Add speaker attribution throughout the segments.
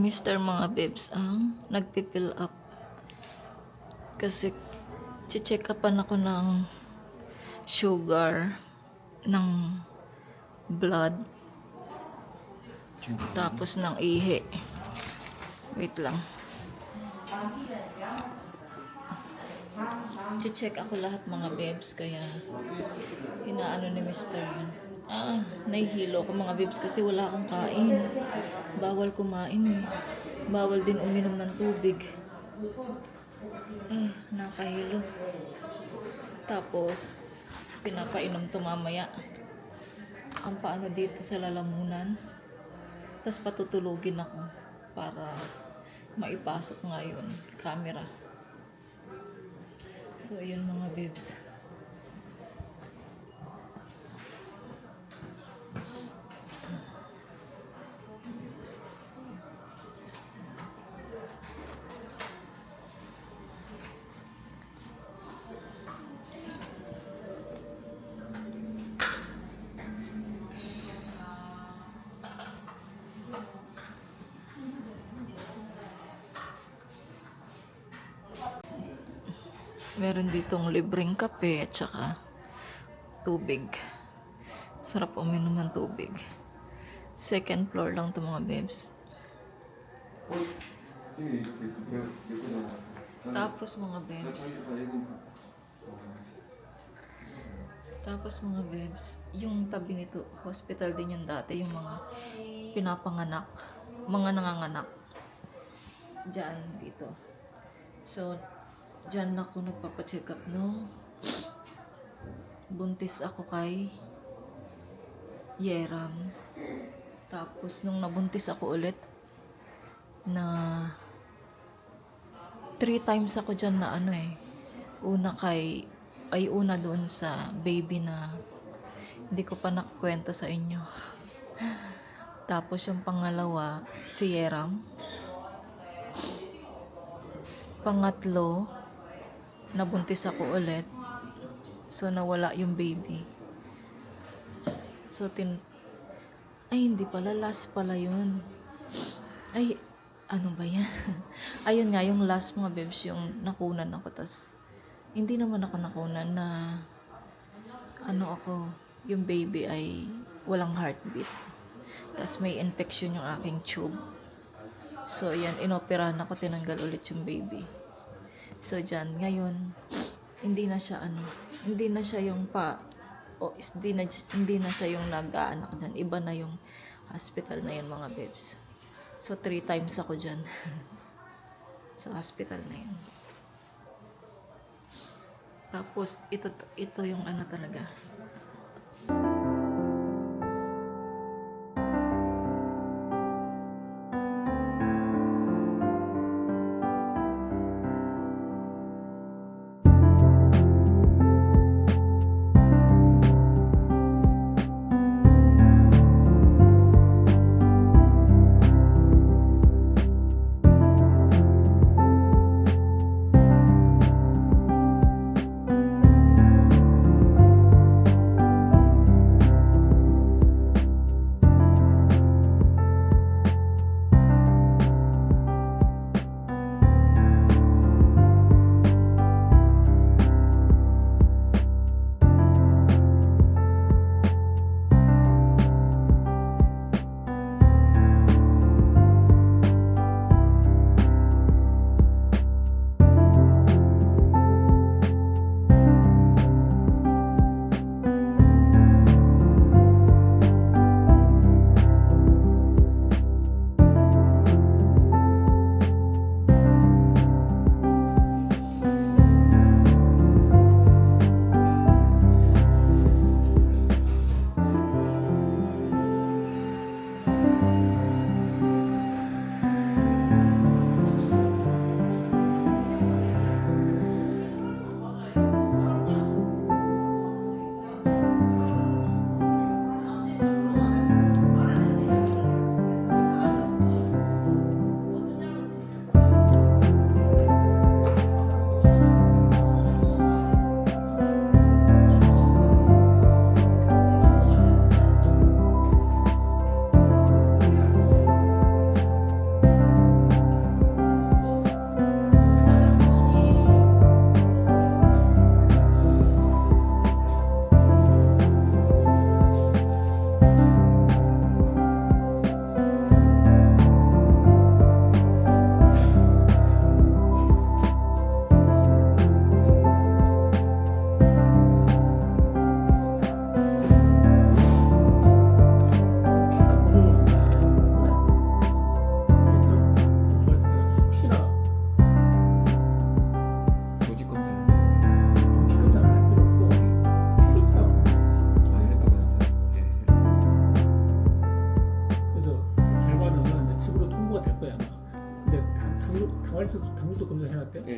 Speaker 1: Mister mga babes ang nagpipill up kasi check upan ako ng sugar ng blood tapos ng ihi. Wait lang, check ako lahat mga babes, kaya inaano ni Mister yun. Nahihilo ko mga babes kasi wala akong kain. Bawal kumain eh. Bawal din uminom ng tubig. Nakahilo. Tapos, pinapainom to mamaya. Ang paano dito sa lalamunan. Tapos patutulugin ako para maipasok ngayon camera. So, yun mga babes. Meron ditong libreng kape at saka tubig. Sarap uminom ng tubig. Second floor lang to mga babes. Tapos mga babes, yung tabi nito, hospital din yung dati, yung mga pinapanganak, mga nanganganak. Diyan, dito. So, diyan ako nagpapacheck up nung buntis ako kay Yeram. Tapos nung nabuntis ako ulit na 3 times ako diyan na una doon sa baby na hindi ko pa nakukwento sa inyo. Tapos yung pangalawa si Yeram. Pangatlo nabuntis ako ulit. So, nawala yung baby. So, hindi pala. Last pala yun. Ano ba yan? Ayun nga, yung last mga babes, yung nakunan ako. Tas, hindi naman ako nakunan na yung baby ay walang heartbeat. Tas, may infection yung aking tube. So, yan, inoperahan ako, tinanggal ulit yung baby. So, dyan, ngayon, hindi na siya hindi na siya yung hindi na siya yung nag-aanak dyan. Iba na yung hospital na yun, mga babes. So, 3 times ako dyan. Sa hospital na yun. Tapos, ito yung talaga.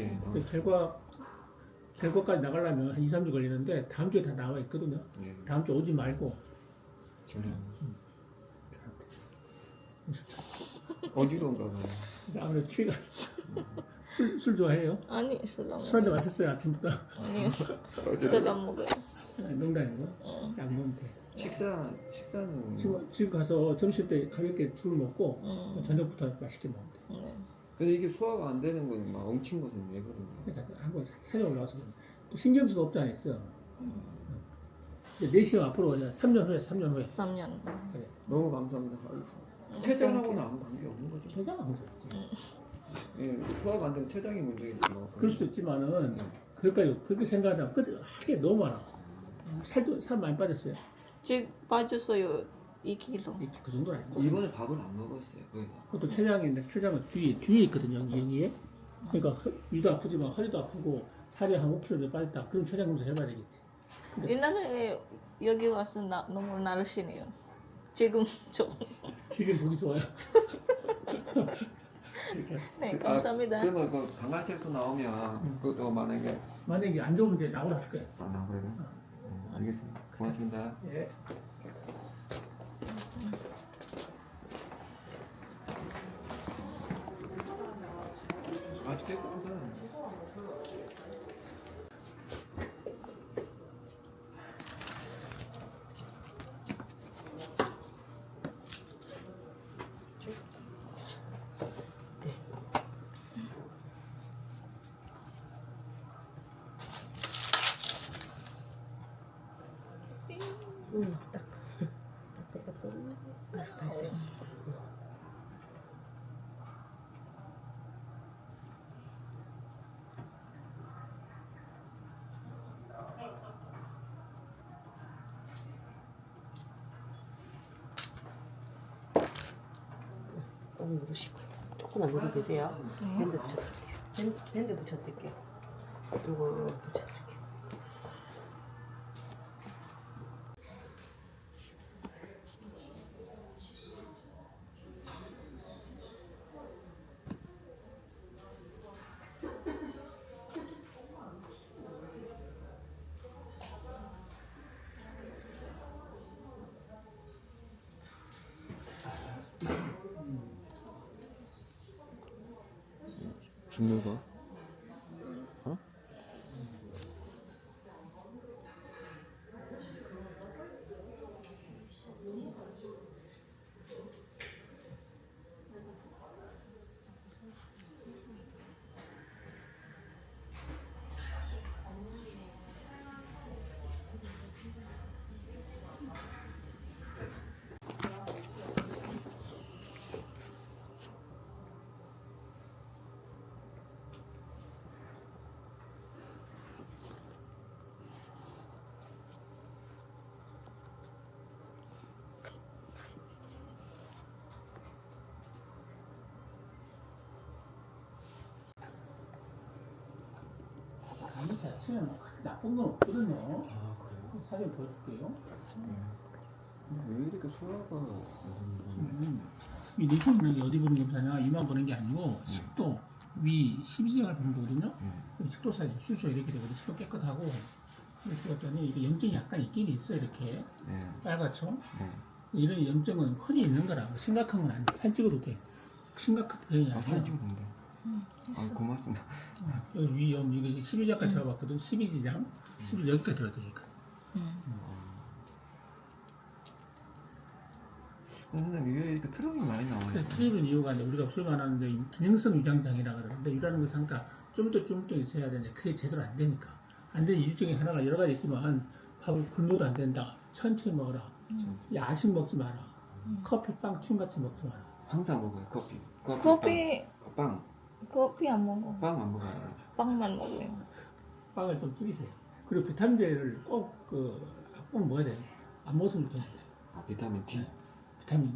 Speaker 2: 네.
Speaker 3: 그 결과까지 나가려면 한 2, 3주 걸리는데 다음 주에 다 나와 있거든요.
Speaker 2: 네.
Speaker 3: 다음 주 오지 말고
Speaker 2: 그래. 어지러운가 봐요.
Speaker 3: 아무래도 취가 술 좋아해요?
Speaker 1: 아니, 술 안
Speaker 3: 술 한잔
Speaker 1: 먹어요.
Speaker 3: 마셨어요 아침부터.
Speaker 1: 아니요. 술 안 먹어요.
Speaker 3: 농담이고
Speaker 1: 응.
Speaker 3: 약 먹으면 돼.
Speaker 2: 식사는
Speaker 3: 지금 가서 점심 때 가볍게 술 먹고
Speaker 1: 응.
Speaker 3: 저녁부터 맛있게 먹으면 돼.
Speaker 1: 네.
Speaker 2: 근데 이게 소화가 안 되는 건 막 엉킨 것은 왜 그런 거야?
Speaker 3: 그러니까 한번 산에 올라가서 또 신경수도 없지 않았어. 이제 내시경 앞으로 오자. 3년 후에 3년 후에
Speaker 1: 3년.
Speaker 3: 그래.
Speaker 2: 너무 감사합니다. 아유, 체장하고는 아무 관계 없는 거죠.
Speaker 3: 최장 안 그랬지.
Speaker 2: 예, 소화가 안 되면 체장이 문제겠지. 뭐.
Speaker 3: 그럴 수도 있지만은
Speaker 2: 네.
Speaker 3: 그렇게 생각하면 하게 너무 많아. 살 많이 빠졌어요.
Speaker 1: 지금 빠졌어요. 2kg.
Speaker 3: 그 정도는 아니고.
Speaker 2: 이번에 밥을 안 먹었어요. 거의 다.
Speaker 3: 그것도 체장은 뒤에 있거든요. 여기에. 그러니까 위도 아프지만 허리도 아프고 살이 한 5kg 빠졌다. 그럼 체장 검사 해봐야 되겠지.
Speaker 1: 옛날에 여기 와서 너무 나르시네요. 지금 좀.
Speaker 3: 지금 보기 좋아요. 이렇게.
Speaker 1: 네, 감사합니다.
Speaker 2: 그러면 그 방광색소 나오면 그것도
Speaker 3: 만약에 안 좋으면 이제 나오라 할 거예요.
Speaker 2: 안 나오래요? 알겠습니다. 고맙습니다.
Speaker 3: 예.
Speaker 2: 아주 깨끗하다.
Speaker 4: 딱. 따끈따끈. 아, 다 했어요. 꼭 누르시고. 조금만 누르 계세요. 밴드 붙여드릴게요. 밴드 붙여드릴게요. 이거 붙여드릴게요.
Speaker 2: 중요가? 어?
Speaker 3: 감기 자체는 그렇게 나쁜 건 없거든요.
Speaker 2: 아 그래요?
Speaker 3: 사진 보여줄게요.
Speaker 2: 왜 이렇게 소화가
Speaker 3: 이 내시경은 어디 보는 검사냐? 이만 보는 게 아니고 식도, 위, 십이지가 보는 거거든요. 식도 사이즈, 수조 이렇게 되거든요. 식도 깨끗하고 이렇게 봤더니 이게 염증이 약간 있긴 있어요. 이렇게
Speaker 2: 네.
Speaker 3: 빨갛죠?
Speaker 2: 네.
Speaker 3: 이런 염증은 흔히 있는 거라 심각한 건 아니에요. 사진 찍어도 돼. 심각한 병이
Speaker 2: 아
Speaker 3: 아니에요.
Speaker 2: 사진 찍어본다. 아 고맙습니다.
Speaker 3: 여기 위염 이게 12지까지 들어봤거든. 12지장, 12 여기까지 들어가니까.
Speaker 2: 선생님 왜 이렇게 트러블이 많이 나와요?
Speaker 3: 트립은 이유가 이제 우리가 소위 말하는데 기능성 위장장애라 그러는데 위라는 것 상태가 좀 더 있어야 되는데 그게 제대로 안 되니까 안 되는 이유 중에 하나가 여러 가지 있지만 밥을 굶어도 안 된다. 천천히 먹어라. 야식 먹지 마라. 커피, 빵, 튀김 같이 먹지 마라.
Speaker 2: 항상 먹어요 커피.
Speaker 1: 커피
Speaker 2: 빵
Speaker 1: 안 먹어.
Speaker 2: 빵 안 먹어요.
Speaker 1: 빵만 먹어요.
Speaker 3: 빵을 좀 줄이세요. 그리고 비타민제를 꼭 먹어야 돼요. 안 먹으면 좋겠는데.
Speaker 2: 아 비타민 D.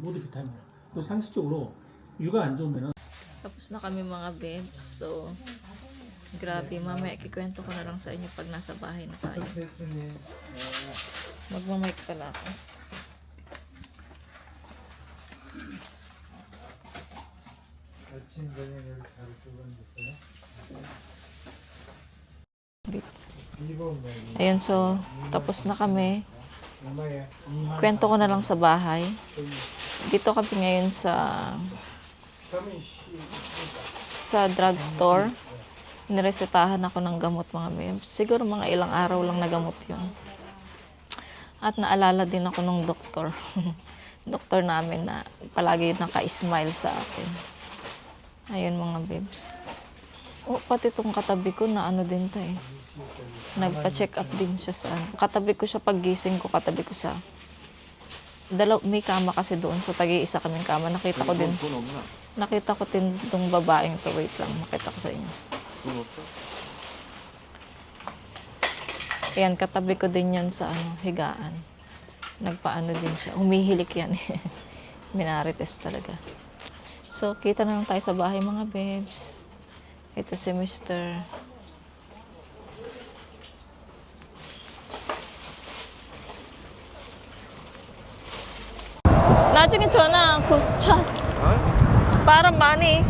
Speaker 3: 모두 비타민. 또 상식적으로 위가 안 좋으면은
Speaker 1: Tapos na kami mga babes. So, grabe. Mamaya kikwento ko na lang sa inyo pag nasa bahay na tayo. Magmamic pala ako.
Speaker 5: 아침 저녁 이렇게 하루 두번 줬어요?
Speaker 1: Ayun, so, tapos na kami. Kwento ko na lang sa bahay. Dito kami ngayon sa drugstore. Niresetahan ako ng gamot, mga bebs. Siguro mga ilang araw lang na gamot yun. At naalala din ako ng doktor. Doktor namin na palagi naka-smile sa akin. Ayun, mga bebs. Oh, pati itong katabi ko na ano din to eh. Nagpa-check up din siya sa ano. Katabi ko siya paggising ko, katabi ko sa may kama kasi doon. So, tagi-isa kaming kama. Nakita ko din itong babaeng to. Wait lang, makita ko sa inyo. Ayan, katabi ko din yan sa higaan. Nagpaano din siya. Humihilik yan. Minarites talaga. So, kita na lang tayo sa bahay, mga bebs. Ito si Mr. 나중에 전화 고쳐. para 많이.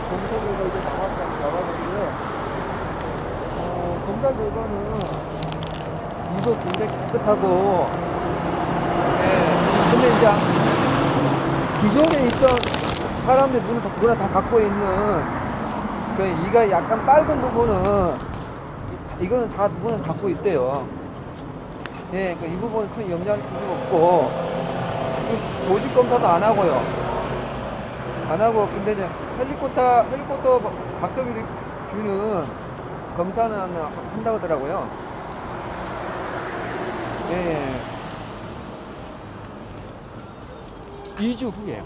Speaker 2: 검사 결과 이제 나왔는데, 검사 결과는 이거 굉장히 깨끗하고, 근데 이제 기존에 있던 사람들 누구나 다 갖고 있는 그 이가 약간 빨간 부분은 이거는 다 누구나 갖고 있대요. 예, 이 부분은 큰 영향을 줄 수 없고, 조직 검사도 안 하고요. 안 하고, 근데 이제 헬리콥터 박터균은 검사는 한다고 하더라고요. 예. 2주 후에.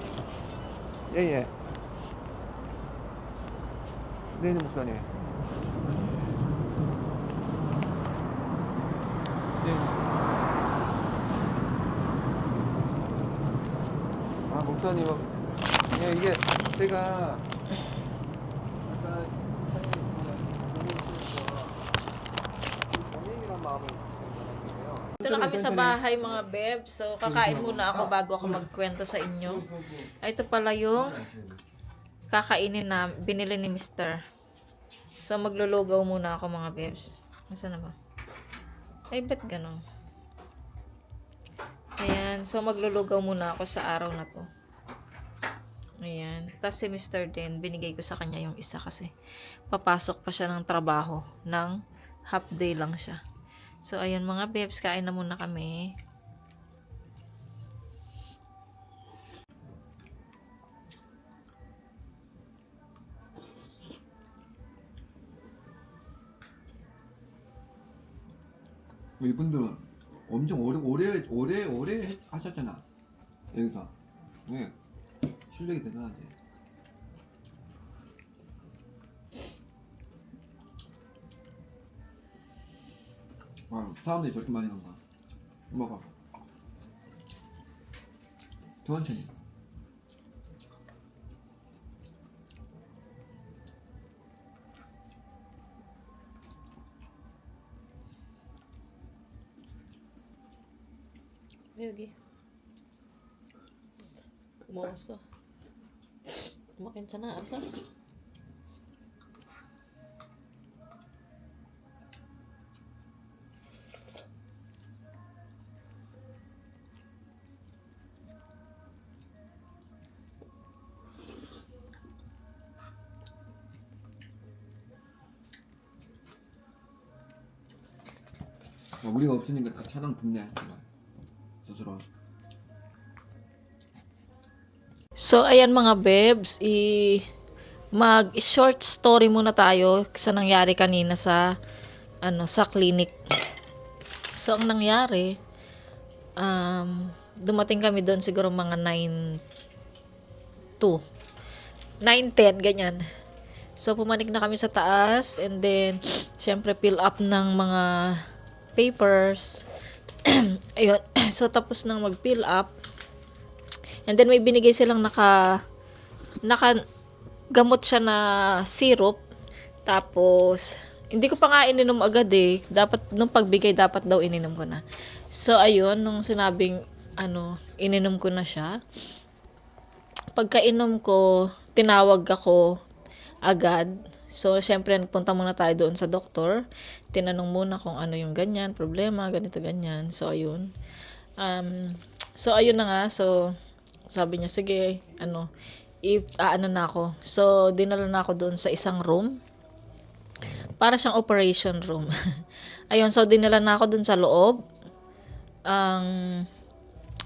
Speaker 2: 예. 네, 목사님. 네. 아, 목사님. 예, 이게 제가 약간 본인이란 마음을
Speaker 1: Ito na kami sa bahay, mga bebs. So, kakain muna ako bago ako magkwento sa inyo. Ito pala yung kakainin na binili ni Mr. So, maglulugaw muna ako, mga bebs. Nasaan na ba? Ay, ba't ganon? Ayan. So, maglulugaw muna ako sa araw na to. Ayan. Tapos si Mr. din, binigay ko sa kanya yung isa kasi papasok pa siya ng trabaho. Ng half day lang siya. So, ayan mga bebs, kain na muna kami.
Speaker 2: 이분들은 엄청 오래 하셨잖아. 여기서. 네. 실력이 대단하지. 와, 사람들이 저렇게 많이 간다. 먹어. 천천히.
Speaker 1: 여기. 먹었어. 괜찮아, 알았어?
Speaker 2: 우리가 없으니까 다 차장 듣네. 제가 스스로.
Speaker 1: So, ayan mga bebs, mag-short story muna tayo sa nangyari kanina sa clinic. So, ang nangyari, dumating kami doon siguro mga 9:10, ganyan. So, pumanik na kami sa taas and then, syempre, fill up ng mga papers. Ayun. So, tapos nang mag-fill up, and then may binigay silang naka gamot siya na syrup. Tapos hindi ko pa nga ininom agad eh. Dapat, nung pagbigay, dapat daw ininom ko na. So, ayun, nung sinabing, ininom ko na siya. Pagkainom ko, tinawag ako agad. So, syempre, nagpunta muna tayo doon sa doktor. Tinanong muna kung ano yung ganyan, problema, ganito, ganyan. So, ayun. Ayun na nga. So, sabi niya, sige, ano na ako. So, dinala na ako doon sa isang room. Para siyang operation room. Ayun, so, dinala na ako doon sa loob. Ang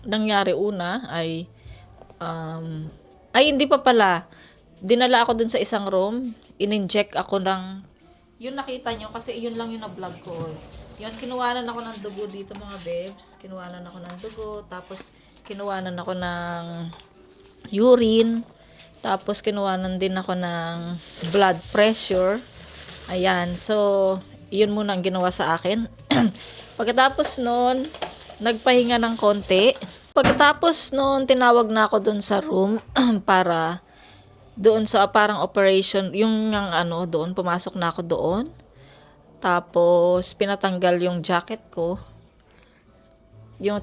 Speaker 1: nangyari una ay, hindi pa pala. Dinala ako doon sa isang room. In-inject ako ng, yun nakita nyo, kasi yun lang yung na-vlog ko. Yun, kinuwanan ako ng dugo dito mga babes. Kinuwanan ako ng dugo. Tapos, kinuwanan ako ng urine. Tapos, kinuwanan din ako ng blood pressure. Ayan. So, yun muna ang ginawa sa akin. Pagkatapos nun, nagpahinga ng konti. Pagkatapos nun, tinawag na ako dun sa room para doon sa parang operation, yung doon, pumasok na ako doon. Tapos, pinatanggal yung jacket ko.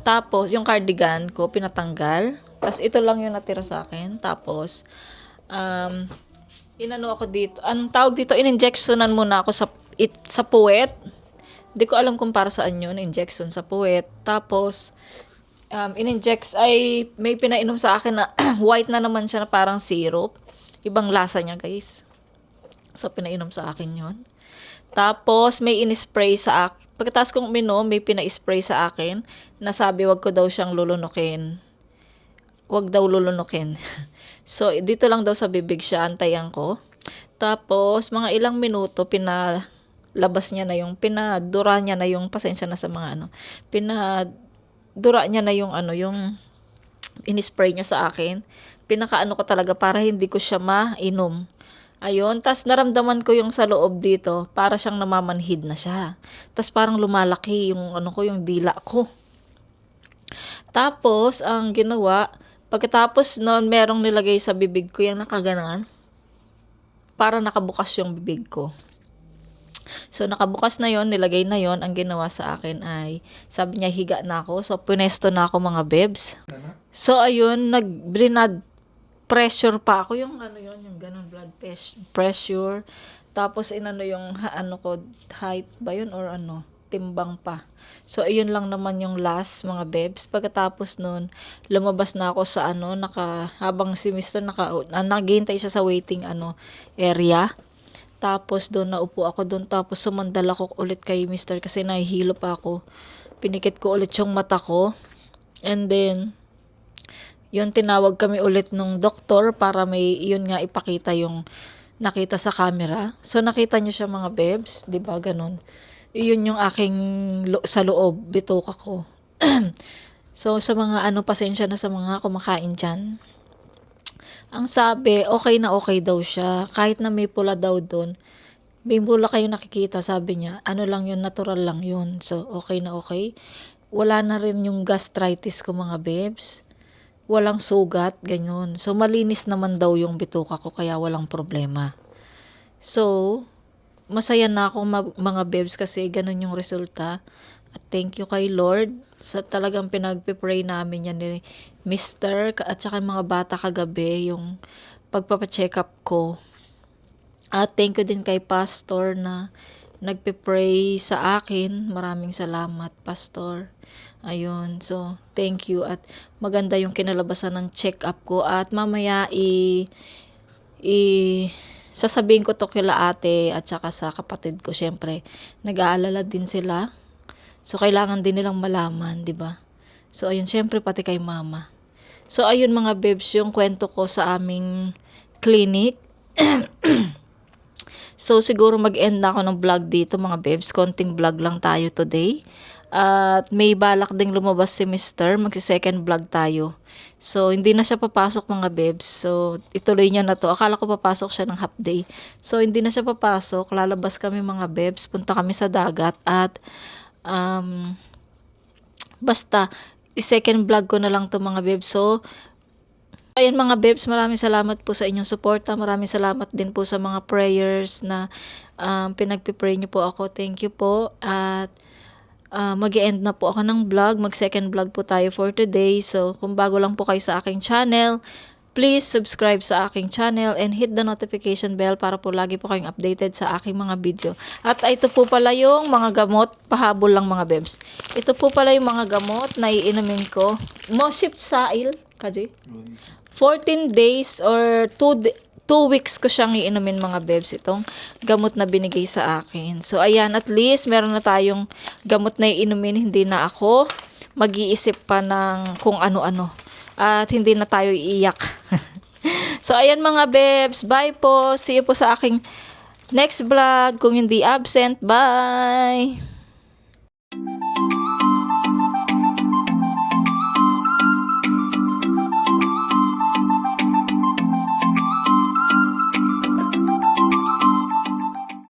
Speaker 1: Tapos, yung cardigan ko, pinatanggal. Tapos, ito lang yung natira sa akin. Tapos, inano ako dito. Anong tawag dito? In-injectionan muna ako sa puwet. Hindi ko alam kung para saan yun, injection sa puwet. Tapos, may pinainom sa akin na white na naman siya na parang syrup. Ibang lasa niya, guys. So, pinainom sa akin yon. Tapos, may in-spray sa akin. Pagkatapos kong uminom, may pina-spray sa akin na sabi, wag ko daw siyang lulunukin. Wag daw lulunukin. So, dito lang daw sa bibig siya, antayan ko. Tapos, mga ilang minuto, pinalabas niya na yung, pinadura niya na yung, pasensya na sa mga pinadura niya na yung yung in-spray niya sa akin. Pinakaano ko talaga para hindi ko siya mainom. Ayun, tas naramdaman ko yung sa loob dito, para siyang namamanhid na siya. Tas parang lumalaki yung yung dila ko. Tapos, ang ginawa, pagkatapos noon, merong nilagay sa bibig ko yung nakaganan. Para nakabukas yung bibig ko. So, nakabukas na yon, nilagay na yon. Ang ginawa sa akin ay, sabi niya, higa na ako. So, punesto na ako mga bebs. So, ayun, nag-blood pressure pa ako. Yung yung ganun, blood pressure. Tapos, yung height ba yun or timbang pa. So, ayun lang naman yung last, mga bebs. Pagkatapos nun, lumabas na ako sa habang si Mr. naghihintay siya sa waiting area. Tapos doon naupo ako doon. Tapos sumandal ako ulit kay Mr. kasi nahihilo pa ako. Pinikit ko ulit yung mata ko. And then, yun, tinawag kami ulit nung doktor para yun nga ipakita yung nakita sa camera. So, nakita nyo siya mga bebs. Diba? Ganun. Yun yung aking sa loob, bituka ko. So, sa mga pasensya na sa mga kumakain dyan. Ang sabi, okay na okay daw siya. Kahit na may pula daw doon. May pula kayo nakikita, sabi niya. Ano lang yun, natural lang yun. So, okay na okay. Wala na rin yung gastritis ko mga bebs. Walang sugat, ganyan. So, malinis naman daw yung bituka ko, kaya walang problema. So, masaya na ako mga bebs kasi ganun yung resulta. At thank you kay Lord sa talagang pinagpipray namin yan ni Mr. at saka mga bata kagabi, yung pagpapacheck up ko. At thank you din kay Pastor na nagpipray sa akin. Maraming salamat, Pastor. Ayun, so thank you at maganda yung kinalabasan ng check-up ko at mamaya sasabihin ko to kila ate at saka sa kapatid ko. Syempre, nag-aalala din sila. So kailangan din nilang malaman, 'di ba? So ayun, syempre pati kay mama. So ayun mga bebs, yung kwento ko sa aming clinic. So siguro mag-end na ako ng vlog dito mga bebs. Konting vlog lang tayo today. At may balak ding lumabas si Mr. Magsi-second vlog tayo. So, hindi na siya papasok mga bebs. So, ituloy niya na to. Akala ko papasok siya ng half day. So, hindi na siya papasok. Lalabas kami mga bebs. Punta kami sa dagat. At, basta, i-second vlog ko na lang to mga bebs. So, Ayan mga Bebs, maraming salamat po sa inyong suporta. Maraming salamat din po sa mga prayers na pinagpipray niyo po ako. Thank you po. At mag-end na po ako ng vlog. Mag-second vlog po tayo for today. So, kung bago lang po kayo sa aking channel, please subscribe sa aking channel and hit the notification bell para po lagi po kayong updated sa aking mga video. At ito po pala yung mga gamot, pahabol lang mga Bebs. Ito po pala yung mga gamot na iinumin ko. Mosip Sail, kaji? 14 days or 2 weeks ko siyang iinumin mga Bebs, itong gamot na binigay sa akin. So ayan, at least meron na tayong gamot na iinumin, hindi na ako mag-iisip pa ng kung ano-ano. At hindi na tayo iiyak. So ayan mga Bebs, bye po. See you po sa aking next vlog kung hindi absent. Bye!